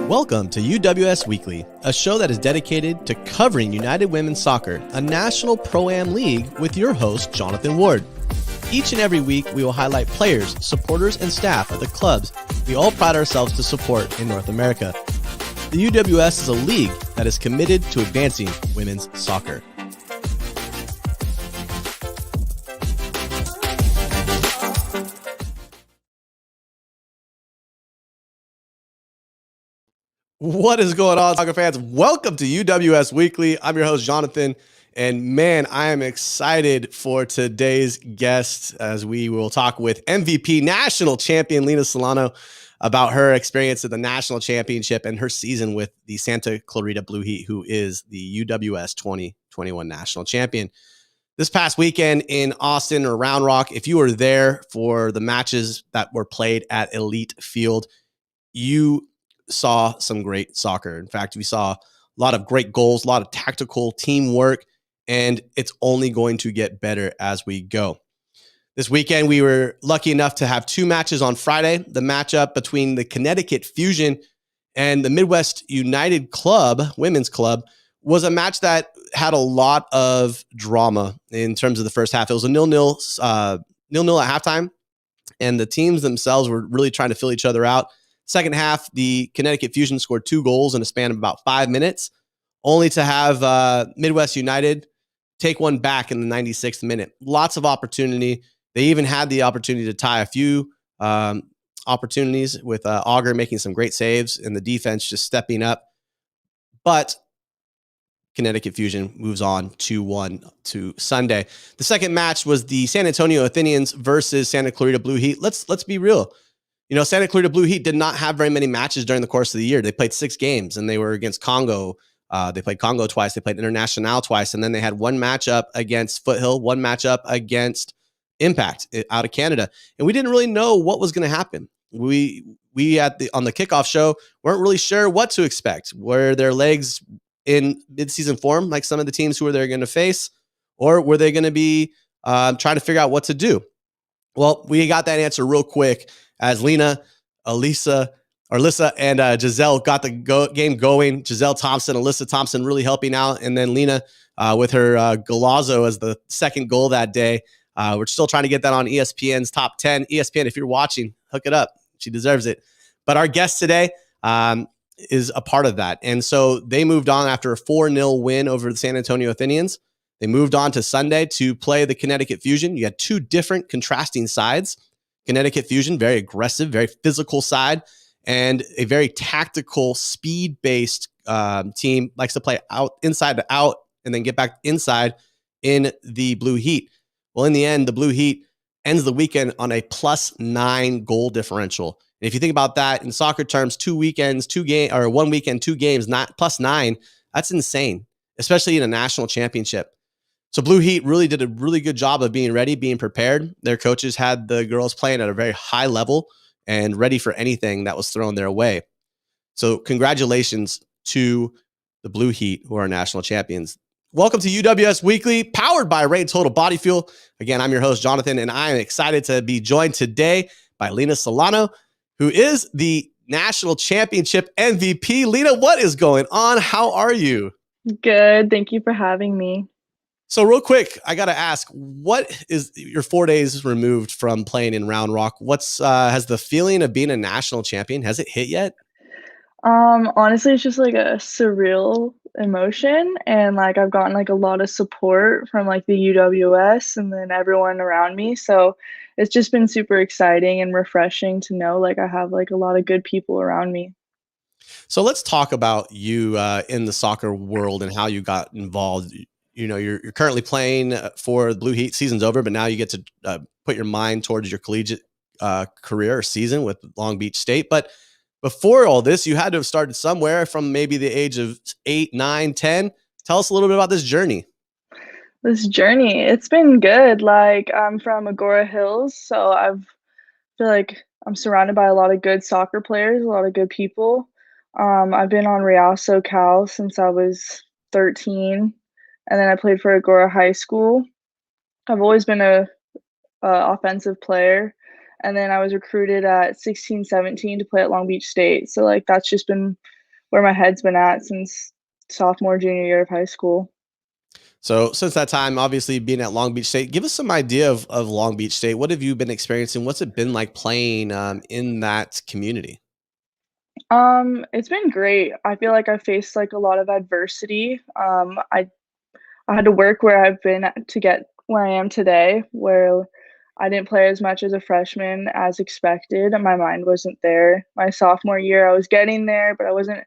Welcome to UWS Weekly, a show that is dedicated to covering United Women's Soccer, a national pro-am league with your host, Jonathan Ward. Each and every week, we will highlight players, supporters, and staff of the clubs we all pride ourselves to support in North America. The UWS is a league that is committed to advancing women's soccer. What is going on, soccer fans? Welcome to UWS Weekly. I'm your host, Jonathan, and man, I am excited for today's guest as we will talk with MVP National Champion Lena Silano about her experience at the National Championship and her season with the Santa Clarita Blue Heat, who is the UWS 2021 National Champion. This past weekend in Austin or Round Rock, if you were there for the matches that were played at Elite Field, you saw some great soccer. In fact, we saw a lot of great goals, a lot of tactical teamwork, and it's only going to get better as we go. This weekend, we were lucky enough to have two matches on Friday. The matchup between the Connecticut Fusion and the Midwest United Club, women's club, was a match that had a lot of drama in terms of the first half. It was a 0-0 at halftime, and the teams themselves were really trying to fill each other out. Second half, the Connecticut Fusion scored 2 goals in a span of about 5 minutes, only to have Midwest United take one back in the 96th minute. Lots of opportunity. They even had the opportunity to tie a few opportunities with Auger making some great saves and the defense just stepping up. But Connecticut Fusion moves on 2-1 to Sunday. The second match was the San Antonio Athenians versus Santa Clarita Blue Heat. Let's be real. You know, Santa Clarita Blue Heat did not have very many matches during the course of the year. They played 6 games, and they were against Congo. They played Congo twice. They played International twice, and then they had one matchup against Foothill, one matchup against Impact out of Canada. And we didn't really know what was going to happen. We on the kickoff show weren't really sure what to expect. Were their legs in midseason form like some of the teams who they're going to face, or were they going to be trying to figure out what to do? Well, we got that answer real quick as Lena, Alyssa, and Giselle got the game going. Giselle Thompson, Alyssa Thompson really helping out. And then Lena with her golazo as the second goal that day. We're still trying to get that on ESPN's top 10. ESPN, if you're watching, hook it up. She deserves it. But our guest today is a part of that. And so they moved on after a 4-0 win over the San Antonio Athenians. They moved on to Sunday to play the Connecticut Fusion. You had two different contrasting sides. Connecticut Fusion, very aggressive, very physical side, and a very tactical, speed-based team, likes to play out inside to out and then get back inside in the Blue Heat. Well, in the end, the Blue Heat ends the weekend on a +9 goal differential. And if you think about that in soccer terms, 1 weekend, 2 games, not +9, that's insane, especially in a national championship. So Blue Heat really did a really good job of being ready, being prepared. Their coaches had the girls playing at a very high level and ready for anything that was thrown their way. So congratulations to the Blue Heat, who are national champions. Welcome to UWS Weekly, powered by Raid Total Body Fuel. Again, I'm your host, Jonathan, and I am excited to be joined today by Lena Silano, who is the National Championship MVP. Lena, what is going on? How are you? Good. Thank you for having me. So real quick, I got to ask, what is your 4 days removed from playing in Round Rock? What's has the feeling of being a national champion, has it hit yet? Honestly, it's just like a surreal emotion, and like I've gotten like a lot of support from like the UWS and then everyone around me. So it's just been super exciting and refreshing to know like I have like a lot of good people around me. So let's talk about you in the soccer world and how you got involved. You know, you're currently playing for the Blue Heat. Season's over, but now you get to put your mind towards your collegiate career or season with Long Beach State. But before all this, you had to have started somewhere from maybe the age of 8, 9, 10. Tell us a little bit about this journey. This journey, it's been good. Like I'm from Agora Hills, so feel like I'm surrounded by a lot of good soccer players, a lot of good people. I've been on Real SoCal since I was 13, and then I played for Agora High School. I've always been a offensive player, and then I was recruited at 16, 17 to play at Long Beach State. So like that's just been where my head's been at since sophomore, junior year of high school. So since that time, obviously being at Long Beach State, give us some idea of Long Beach State. What have you been experiencing? What's it been like playing in that community? It's been great. I feel like I faced like a lot of adversity. I had to work where I've been to get where I am today, where I didn't play as much as a freshman as expected, and my mind wasn't there. My sophomore year, I was getting there, but I wasn't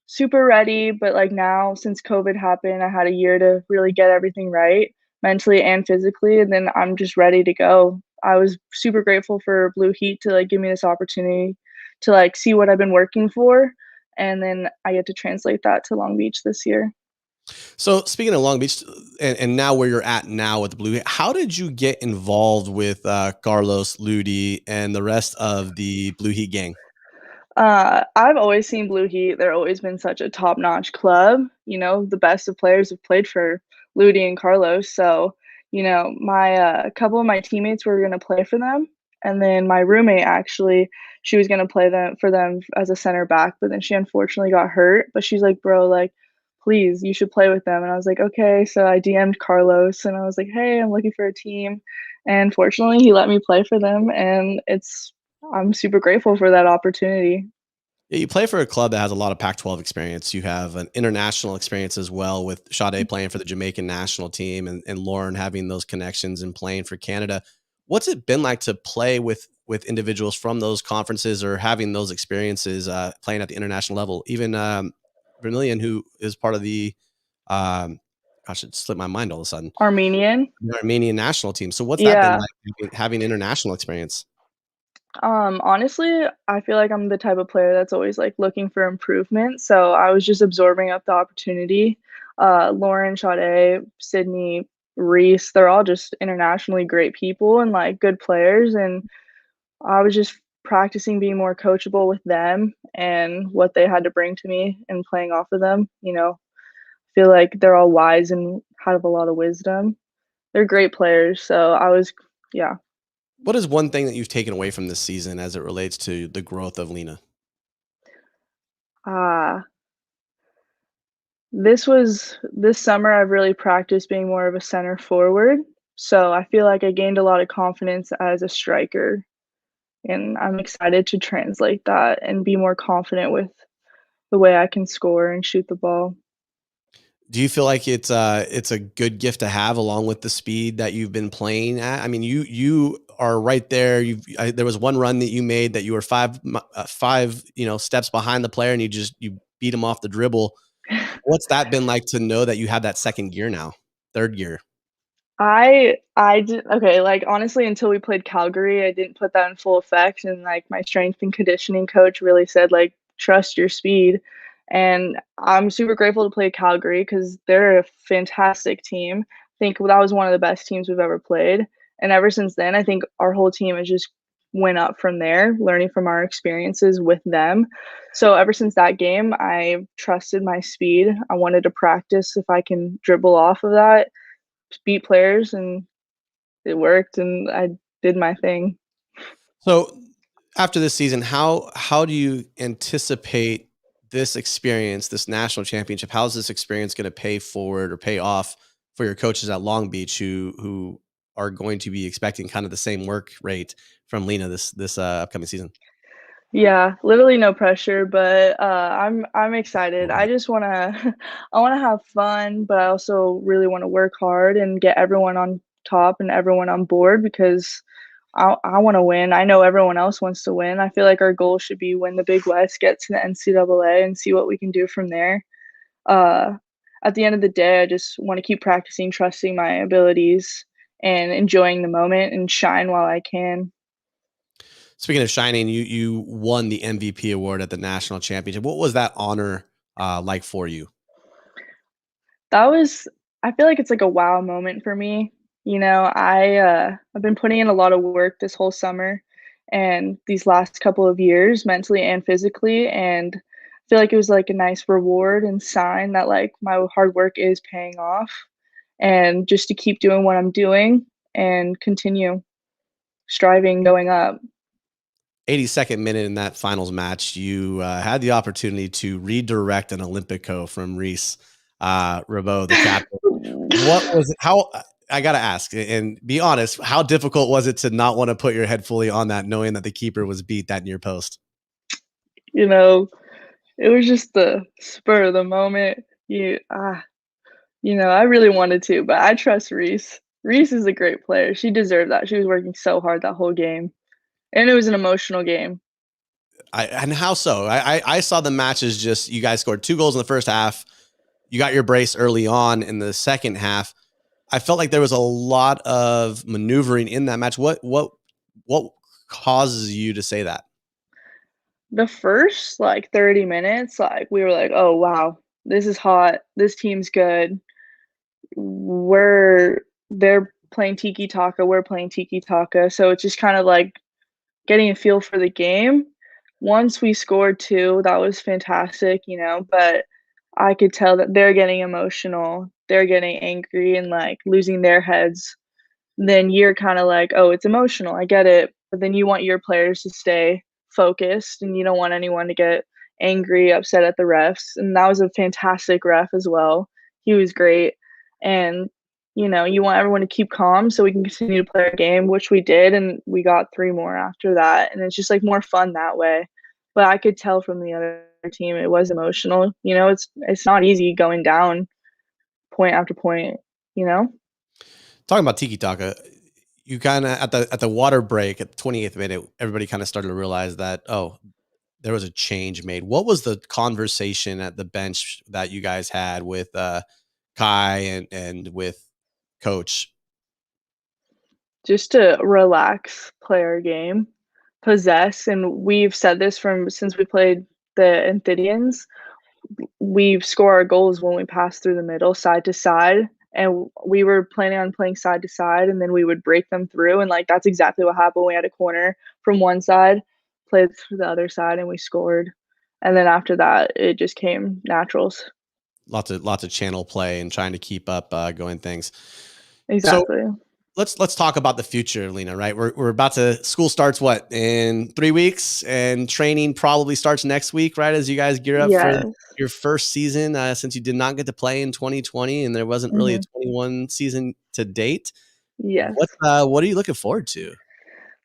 super ready. But like now, since COVID happened, I had a year to really get everything right mentally and physically, and then I'm just ready to go. I was super grateful for Blue Heat to like give me this opportunity to like see what I've been working for, and then I get to translate that to Long Beach this year. So speaking of Long Beach, and now where you're at now with the Blue, how did you get involved with Carlos, Ludi, and the rest of the Blue Heat gang? I've always seen Blue Heat. They're always been such a top-notch club. The best of players have played for Ludi and Carlos. So, my a couple of my teammates were gonna play for them, and then my roommate actually, she was gonna play them for them as a center back, but then she unfortunately got hurt. But she's like, "Bro, like, please, you should play with them." And I was like, "Okay." So I DM'd Carlos and I was like, "Hey, I'm looking for a team." And fortunately, he let me play for them, and I'm super grateful for that opportunity. Yeah, you play for a club that has a lot of Pac-12 experience. You have an international experience as well with Sade playing for the Jamaican national team and Lauren having those connections and playing for Canada. What's it been like to play with individuals from those conferences or having those experiences playing at the international level? Even Vermillion, who is part of the gosh, it slipped my mind all of a sudden, Armenian? the Armenian national team. So what's that been Yeah. like having international experience? Honestly, I feel like I'm the type of player that's always like looking for improvement. So I was just absorbing up the opportunity. Lauren, Sade, Sydney, Reese, they're all just internationally great people and like good players. And I was just practicing being more coachable with them and what they had to bring to me and playing off of them. Feel like they're all wise and have a lot of wisdom. They're great players. So yeah. What is one thing that you've taken away from this season as it relates to the growth of Lena? Ah, this summer I've really practiced being more of a center forward. So I feel like I gained a lot of confidence as a striker, and I'm excited to translate that and be more confident with the way I can score and shoot the ball. Do you feel like it's a good gift to have along with the speed that you've been playing at? I mean, you are right there. There was one run that you made that you were five steps behind the player and you beat him off the dribble. What's that been like to know that you have that second gear now, third gear? I did okay, like, honestly, until we played Calgary, I didn't put that in full effect, and, like, my strength and conditioning coach really said, like, "Trust your speed," and I'm super grateful to play Calgary because 'cause they're a fantastic team. I think that was one of the best teams we've ever played, and ever since then, I think our whole team has just went up from there, learning from our experiences with them. So ever since that game, I trusted my speed. I wanted to practice if I can dribble off of that, beat players, and it worked, and I did my thing. So after this season, how do you anticipate this experience, this national championship? How is this experience going to pay forward or pay off for your coaches at Long Beach who are going to be expecting kind of the same work rate from Lena this upcoming season? Yeah, literally no pressure, but, I'm excited. I just wanna I wanna have fun, but I also really wanna work hard and get everyone on top and everyone on board because I wanna win. I know everyone else wants to win. I feel like our goal should be win the Big West, get to the NCAA, and see what we can do from there. Uh, at the end of the day, I just wanna keep practicing, trusting my abilities, and enjoying the moment and shine while I can. Speaking of shining, you won the MVP award at the national championship. What was that honor like for you? That was I feel like it's like a wow moment for me. I've been putting in a lot of work this whole summer and these last couple of years, mentally and physically, and I feel like it was like a nice reward and sign that like my hard work is paying off, and just to keep doing what I'm doing and continue striving going up. 82nd minute in that finals match, you had the opportunity to redirect an Olympico from Reese Rabo, the captain. What was it? How, I got to ask and be honest, how difficult was it to not want to put your head fully on that, knowing that the keeper was beat that near post? You know, it was just the spur of the moment. I really wanted to, but I trust Reese. Reese is a great player. She deserved that. She was working so hard that whole game, and it was an emotional game. And how so? I saw the match as just, you guys scored 2 goals in the first half. You got your brace early on in the second half. I felt like there was a lot of maneuvering in that match. What causes you to say that? The first, like, 30 minutes, like, we were like, "Oh, wow. This is hot. This team's good. They're playing tiki taka, we're playing tiki taka." So it's just kind of like getting a feel for the game. Once we scored 2, that was fantastic, but I could tell that they're getting emotional, they're getting angry and, like, losing their heads. Then you're kinda like, "Oh, it's emotional, I get it," but then you want your players to stay focused, and you don't want anyone to get angry, upset at the refs, and that was a fantastic ref as well. He was great, and, you want everyone to keep calm so we can continue to play our game, which we did, and we got 3 more after that, and it's just, like, more fun that way. But I could tell from the other team it was emotional, it's not easy going down point after point, you know? Talking about tiki taka, you kind of at the water break at the 28th minute, everybody kind of started to realize that, oh, there was a change made. What was the conversation at the bench that you guys had with Kai and with coach? Just to relax, play our game, possess, and we've said this from since we played the Athenians, we score our goals when we pass through the middle, side to side, and we were planning on playing side to side, and then we would break them through, and, like, that's exactly what happened. We had a corner from one side, played through the other side, and we scored, and then after that, it just came naturals. Lots of channel play and trying to keep up going things. So Exactly. let's talk about the future, Lena. Right, we're about to, school starts what, in 3 weeks, and training probably starts next week, right? As you guys gear up for Yes. your first season, since you did not get to play in 2020, and there wasn't really a Mhm. 21 season to date. Yes. What are you looking forward to?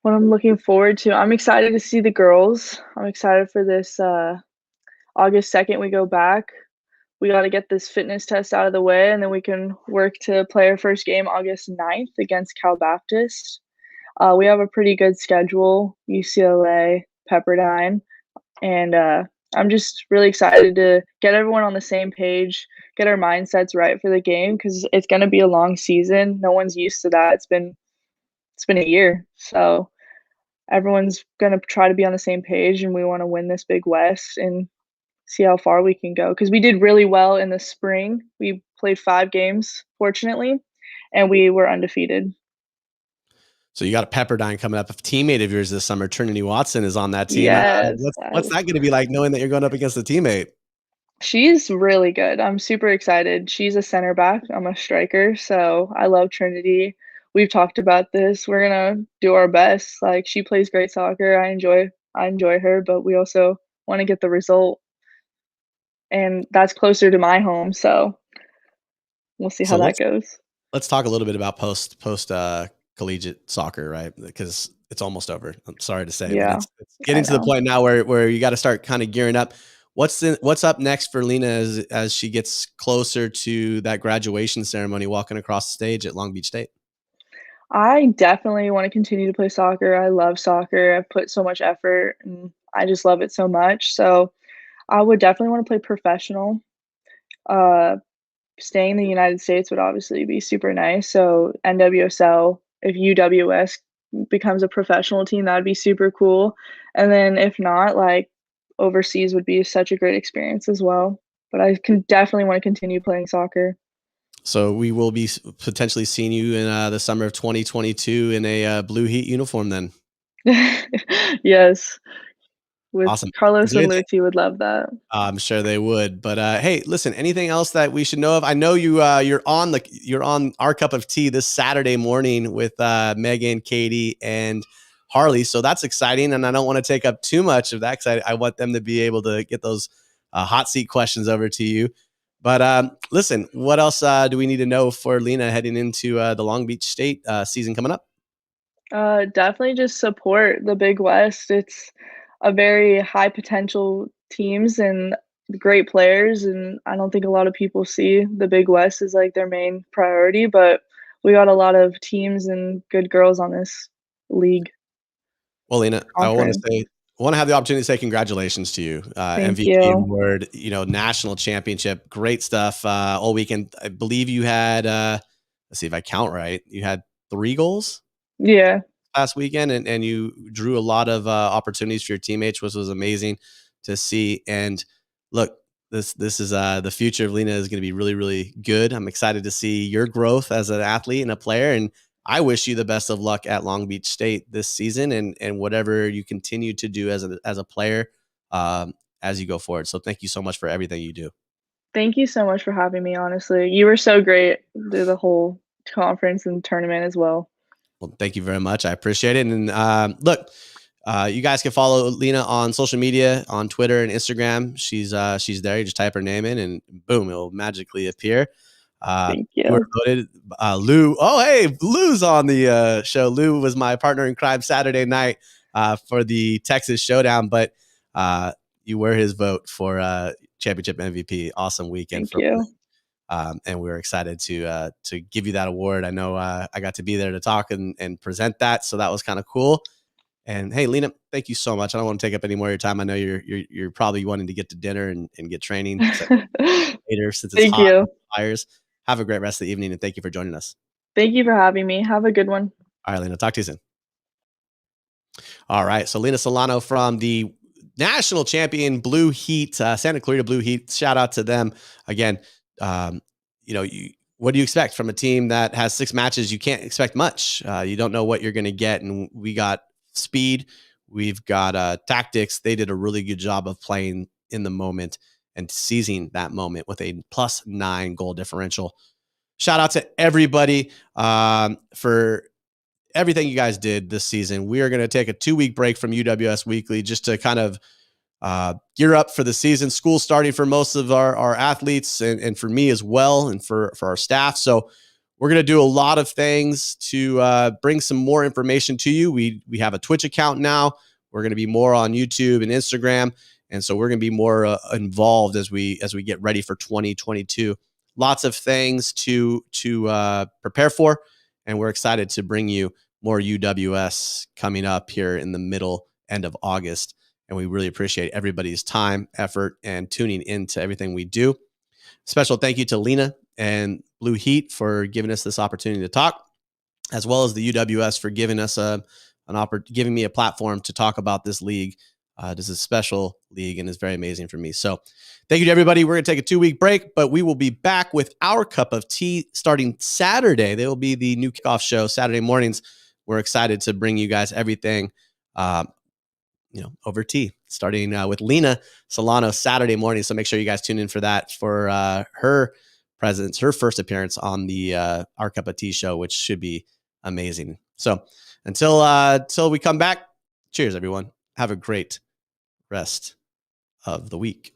What I'm looking forward to, I'm excited to see the girls. I'm excited for this, August 2nd, we go back. We gotta get this fitness test out of the way, and then we can work to play our first game August 9th against Cal Baptist. We have a pretty good schedule, UCLA, Pepperdine, and, I'm just really excited to get everyone on the same page, get our mindsets right for the game because it's gonna be a long season. No one's used to that. It's been a year, so everyone's gonna try to be on the same page, and we wanna win this Big West and see how far we can go. Because we did really well in the spring. We played 5 games, fortunately, and we were undefeated. So you got a Pepperdine coming up. A teammate of yours this summer, Trinity Watson, is on that team. Yes, What's that going to be like, knowing that you're going up against a teammate? she's really good. I'm super excited. She's a center back, I'm a striker, so I love Trinity. We've talked about this. We're gonna do our best. Like, she plays great soccer. I enjoy her, but we also wanna get the result, and that's closer to my home, so we'll see how So that goes. let's talk a little bit about post collegiate soccer, right? Because it's almost over. I'm sorry to say, but Yeah, it's I getting to the know. point now where you got to start kind of gearing up. What's up next for Lena as she gets closer to that graduation ceremony, walking across the stage at Long Beach State? I definitely wanna continue to play soccer. I love soccer. I've put so much effort, and I just love it so much. So, I would definitely wanna play professional. Uh, Staying in the United States would obviously be super nice. So, NWSL, if UWS becomes a professional team, that'd be super cool. And then if not, like, overseas would be such a great experience as well. But I can definitely wanna continue playing soccer. So we will be potentially seeing you in the summer of 2022 in a Blue Heat uniform. Then Yes, with awesome. Is Carlos there and anything? Lucy would love that. I'm sure they would. But hey, listen, anything else that we should know of? I know you're on our cup of tea this Saturday morning with Megan, Katie, and Harley. So that's exciting. And I don't want to take up too much of that because I want them to be able to get those hot seat questions over to you. But listen, what else do we need to know for Lena heading into the Long Beach State season coming up? Definitely just support the Big West. It's a very high potential teams and great players, and I don't think a lot of people see the Big West as like their main priority, but we got a lot of teams and good girls on this league Well, Lena, I conference. want to have the opportunity to say congratulations to you. Thank MVP you. award, national championship, great stuff all weekend. I believe you had, let's see if I count right, you had 3 goals Yeah, last weekend, and you drew a lot of opportunities for your teammates, which was amazing to see. And look, this is the future of Lena is going to be really, really good. I'm excited to see your growth as an athlete and a player, and I wish you the best of luck at Long Beach State this season, and whatever you continue to do as a player as you go forward. So thank you so much for everything you do. thank you so much for having me, honestly. You were so great through the whole conference and tournament as well. Well, thank you very much. I appreciate it. And look, you guys can follow Lena on social media, on Twitter and Instagram. She's there. You just type her name in, and boom, it'll magically appear. Thank You were you. voted Lou. Oh, hey, Lou's on the show. Lou was my partner in crime Saturday night for the Texas Showdown, but you were his vote for championship MVP. Awesome weekend Thank for Lou. you. And we were excited to give you that award. I know I got to be there to talk and present that, so that was kind of cool. And hey, Lena, thank you so much. I don't want to take up any more of your time. I know you're probably wanting to get to dinner and get training later since it's Thank hot you. and fires. Have a great rest of the evening, and thank you for joining us. Thank you for having me. Have a good one. All right, Lena, talk to you soon. All right, so Lena Silano from the National Champion Blue Heat, Santa Clarita Blue Heat. Shout out to them again. Um, what do you expect from a team that has 6 matches? You can't expect much. You don't know what you're going to get, and we got speed. We've got tactics. They did a really good job of playing in the moment and seizing that moment with a +9 goal differential. Shout out to everybody for everything you guys did this season. We are going to take a 2-week break from UWS Weekly just to kind of gear up for the season. School starting for most of our athletes and for me as well, and for our staff. So we're going to do a lot of things to bring some more information to you. We have a Twitch account now. We're going to be more on YouTube and Instagram. And so we're going to be more involved as we get ready for 2022. Lots of things to prepare for. And we're excited to bring you more UWS coming up here in the end of August. And we really appreciate everybody's time, effort, and tuning into everything we do. Special thank you to Lena and Blue Heat for giving us this opportunity to talk, as well as the UWS for giving us giving me a platform to talk about this league. This is a special league and is very amazing for me. So thank you to everybody. We're going to take a 2-week break, but we will be back with our cup of tea starting Saturday. There will be the new kickoff show Saturday mornings. We're excited to bring you guys everything over tea, starting with Lena Silano Saturday morning. So make sure you guys tune in for that, for her presence, her first appearance on the Our Cup of Tea show, which should be amazing. So until we come back, cheers, everyone. Have a great rest of the week.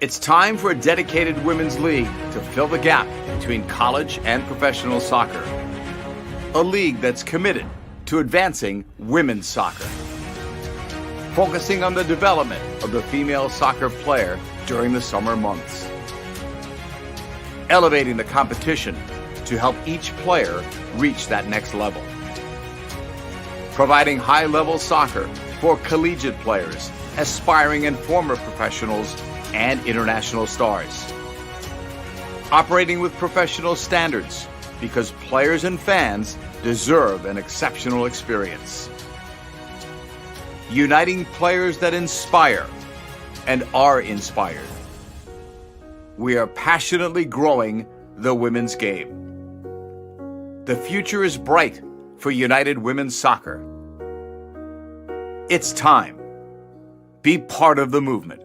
It's time for a dedicated women's league to fill the gap between college and professional soccer. A league that's committed to advancing women's soccer, focusing on the development of the female soccer player during the summer months, elevating the competition to help each player reach that next level, providing high-level soccer for collegiate players, aspiring and former professionals, and international stars, operating with professional standards because players and fans deserve an exceptional experience, uniting players that inspire and are inspired. We are passionately growing the women's game. The future is bright for United Women's Soccer. It's time. Be part of the movement.